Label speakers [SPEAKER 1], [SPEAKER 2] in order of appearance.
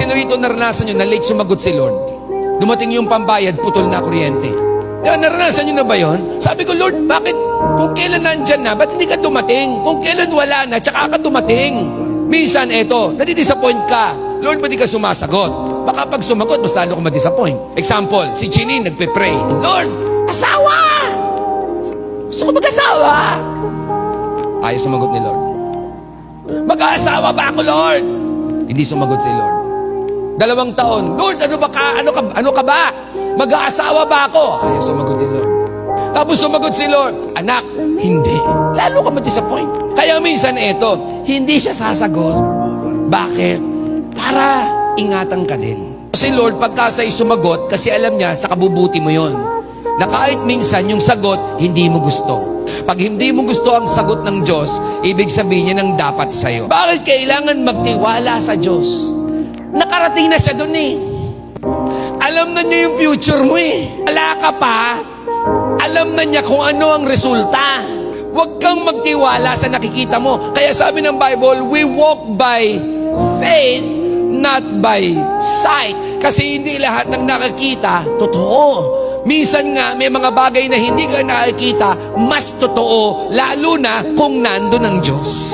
[SPEAKER 1] Sino rito naranasan nyo na late sumagot si Lord? Dumating yung pambayad, putol na kuryente. Kaya naranasan nyo na ba yun? Sabi ko, Lord, bakit kung kailan nandyan na, ba't hindi ka dumating? Kung kailan wala na, tsaka ka dumating. Minsan, eto, nadidisappoint ka. Lord, ba't di ka sumasagot? Baka pag sumagot, mas lalo ko madisappoint. Example, si Ginny nagpe-pray. Lord, asawa! Gusto ko mag-asawa! Ayaw sumagot ni Lord. Mag-aasawa ba ako, Lord? Hindi sumagot si Lord. 2 taon, Lord, ano ka ba? Mag-aasawa ba ako? Ayaw sumagot ni Lord. Tapos sumagot si Lord, anak, hindi. Lalo ka ma-disappoint. Kaya minsan eto, hindi siya sasagot. Bakit? Para ingatan ka din. Si Lord, pagka sa'yo sumagot, kasi alam niya, sa kabubuti mo yon, na kahit minsan yung sagot, hindi mo gusto. Pag hindi mo gusto ang sagot ng Diyos, ibig sabihin niya ng dapat sa'yo. Bakit kailangan magtiwala sa Diyos? Nakarating na siya doon eh. Alam na niya yung future mo eh. Wala ka pa, alam na niya kung ano ang resulta. Huwag kang magtiwala sa nakikita mo. Kaya sabi ng Bible, we walk by faith, not by sight. Kasi hindi lahat ng nakakita, totoo. Minsan nga, may mga bagay na hindi ka nakikita, mas totoo, lalo na kung nandun ang Diyos.